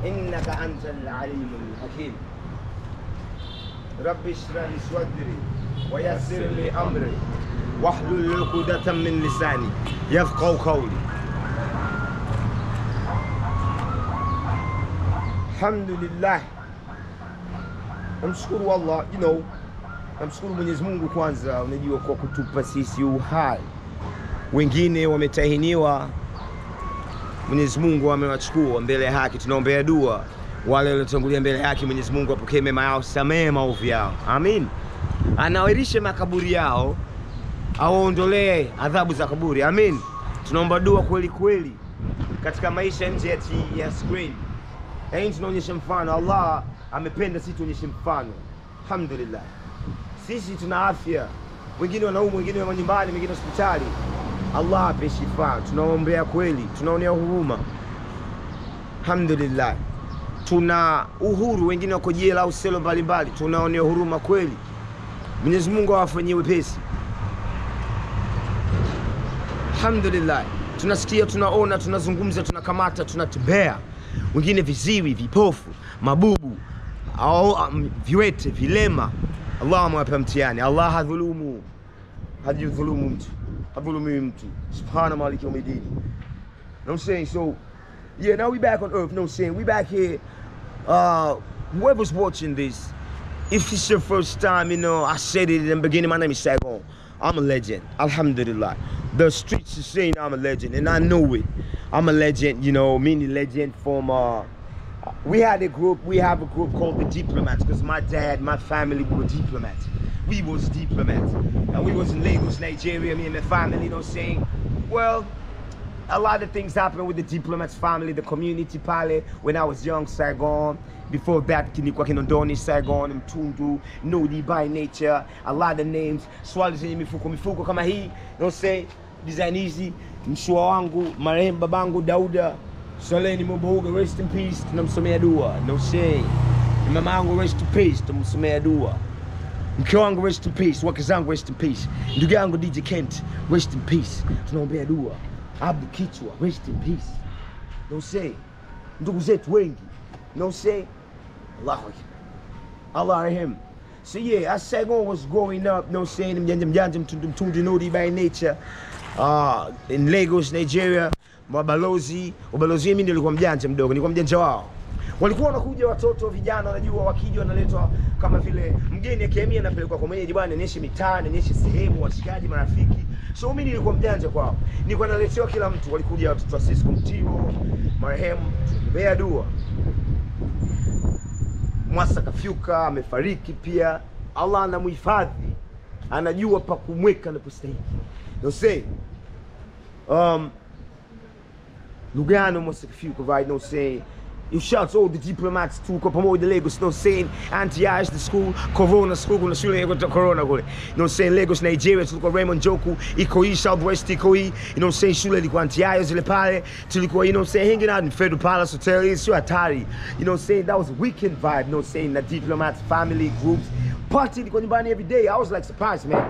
إنك أنت العليم الحكيم. رب اشرح لي صدري ويسر لي أمري واحلل عقدة من لساني يفقهوا قولي. Alhamdulillah. Namshukuru Allah, namshukuru Mwenyezi Mungu kwanza, unajua kwa kutupa sisi uhai. Wengine wametahiniwa, Mwenyezi Mungu amewachukua mbele ya haki. Tunaombea dua wale waliotangulia mbele ya haki, Mwenyezi Mungu apokee mema yao, samehe maovu yao. Amin. Anawirishe makaburi yao, awaondolee adhabu za kaburi. Amin. Tunaomba dua kweli kweli katika maisha nje ya screen. Hii tunaonyesha mfano. Allah amependa sisi tuonyeshe mfano. Alhamdulillah. Sisi tuna afya. Wengine wanaumwa, wengine wako nyumbani, wengine hospitali. Allah ape shifa. Tunaombea kweli, tunaonea huruma. Alhamdulillah. Tuna uhuru, wengine wako jela au selo mbalimbali. Tunaonea huruma kweli. Mwenyezi Mungu awafanyie wepesi. Alhamdulillah. Tunasikia, tunaona, tunazungumza, tunakamata, tunatembea. Wengine viziwi, vipofu, mabubu, au viwete, vilema. Allah amewape mtihani. Allah hadhulumu, hajidhulumu mtu, hadhulumi mtu. Subhana maliki yawmiddin. You know what I'm saying? So, yeah, now we back on earth. You know what I'm saying? We back here. Whoever's watching this, if it's your first time, I said it in the beginning, my name is Saigon. I'm a legend, alhamdulillah. The streets are saying I'm a legend, and I know it. I'm a legend, mini legend from, we have a group called the Diplomats, because my dad, my family, we were diplomats. We was diplomats. And we was in Lagos, Nigeria, me and my family, you know what I'm saying? Well, a lot of things happened with the Diplomats family, the community pale, when I was young, Saigon. Before that, Kinikwa Kinondoni, Saigon, Mtundu, Nodi by nature, a lot of names. Swali zenye mifuko kama hii, you know what I'm saying? Design easy. Mshua wangu, marehemu babangu Dauda Saleni Moboga, rest in peace, tunamsomea dua. No say. Mama yangu rest in peace, tunamsomea dua. Mke wangu rest in peace, wake zangu rest in peace. Ndugu yangu DJ Kent, rest in peace, tunaombea dua. Abdu Kichwa, rest in peace. No say. Ndugu zetu wengi. No say. Allah rahim. So yeah, as Saigon was growing up, no saying, Mtundu Nodi by nature, in Lagos, Nigeria, ubalozi mimi nilikuwa mjanja mdogo, nilikuwa mjanja wao. Walikuwa wanakuja watoto vijana, wanajua wakija wanaletwa kama vile mgeni akihamia anapelekwa kwa mwenyeji, bwana nionyeshe mitaa, nionyeshe sehemu, washikaji, marafiki. So mimi nilikuwa mjanja kwao. Nilikuwa naletewa kila mtu, walikuja watoto wa Cisco Mtiro, marehemu, tunaombea dua. Mwasa kafyuka, amefariki pia. Allah anamuhifadhi, anajua pa kumweka anapostahili. They'll say, Lugano Mwasa kafyuka, right? No saying. You shout all the diplomats to promote the Lagos, no saying. Anti-Ice the school, Corona school, kuna shule ya Corona kule. No saying Lagos, Nigeria, tulikuwa Raymond Joku, Ikoyi, Southwest Ikoyi, you know saying shule ilikuwa Anti-Ice zile pale, tulikuwa, saying hanging out in Federal Palace Hotel, it's so hatari. You know saying that was a weekend vibe, saying the diplomats, family, groups, party ilikuwa nyumbani every day. I was like surprised, man.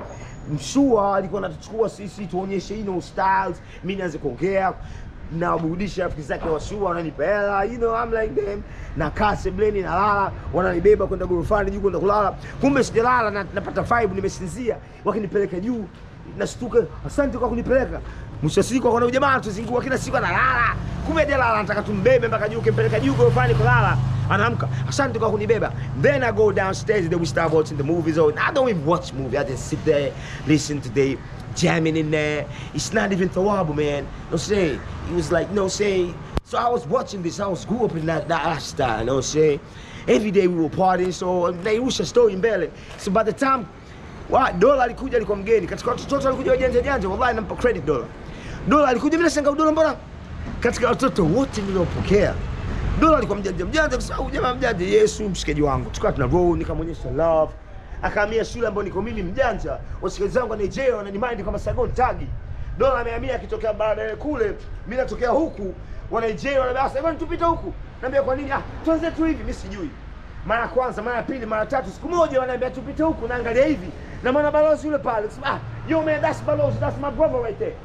Mshua alikuwa anatuchukua sisi tuonyeshe styles, mimi nianze kuongea na burudisha rafiki zake wa shua, wananipa hela, I'm like them. Na kase bleni na lala, wananibeba kwenda gorofani juu kwenda kulala. Kumbe sijalala, napata vibe, nimesinzia. Wakinipeleka juu, nashtuka, asante kwa kunipeleka. Mwisho siku kwa jamaa tuzingua kila siku analala. Kumbe jalala anataka tumbebe mpaka juu, kimpeleka juu gorofani kulala. Anaamka, asante kwa kunibeba. Then I go downstairs and then we start watching the movies. I don't even watch movies. I just sit there, listen to the jamming in there. It's not even Tawabu, man. No say. It was like, say. So I was watching this. I grew up in that lifestyle, no say. Every day we were partying, so they used to story in Belly. So by the time dola alikuja alikuwa mgeni. Katika watoto alikuja janja, wallahi nampa credit dola. Dola alikuja bila shanga dola mbona? Katika watoto wote niliopokea. Dola alikuwa mjanja kwa sababu jamaa mjanja, Yesu mshikaji wangu. Tukawa tuna roll, nikamwonyesha love. Akahamia shule ambayo niko mimi mjanja. Washikaji zangu wa Nigeria wananimind kama Saigon tagi. Dola amehamia akitokea baada kule, mimi natokea huku, wa Nigeria wananiambia Saigon tupita huku. Naambia kwa nini? Tuanze tu hivi, mimi sijui. Mara kwanza, mara pili, mara tatu, siku moja wananiambia tupite huku, naangalia hivi. Na maana balozi yule pale, yo man, that's balozi, that's my brother right there.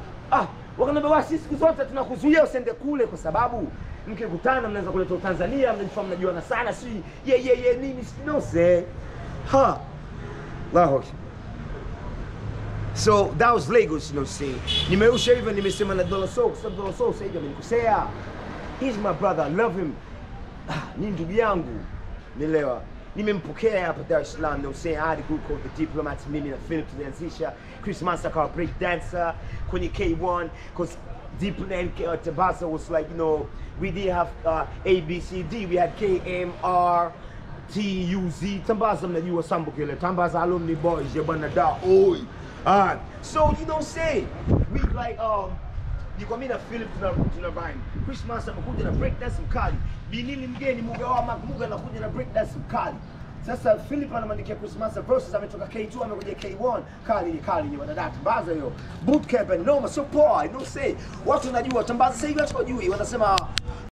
Wakaniambia sisi siku zote tunakuzuia usende kule kwa sababu mkikutana mnaanza kuleta Tanzania, mnajifahamu mnajuana sana, si nini, no say. Ha. Allahu Akbar. So that was Lagos, you know what I'm saying. Nimeusha hivyo nimesema na Dola Soul, kwa sababu Dola Soul sasa hivi amenikosea. He's my brother, I love him. Ni ndugu yangu. Nielewa. Nimempokea hapa Dar es Salaam, you know what I'm saying. I had a group called The Diplomats, mimi na Philip tulianzisha. Chris Mansa akawa break dancer kwenye K1, because Deep and Tabasa was like, you know, we did have A, B, C, D. We had K, M, R, T, U, Z. Tambaza mnajua sambo kile. Tambaza alumni boys, yabana da, oi. So, you know what I'm saying? We like, niko mimi na Philip tuna rhyme. Chris Mansa amekuja na break dance mkali. Binili mgeni Mugawa Muga anakuja na break dance mkali. Sasa Philip anamwandikia Chris Mansa verses, ametoka K2 amekuja K1. Kali ni wadada Tambaza hiyo. Bootcamp and noma so poa, you know what I'm saying? Watu wanajua Tambaza sasa hivi watu wajui, wanasema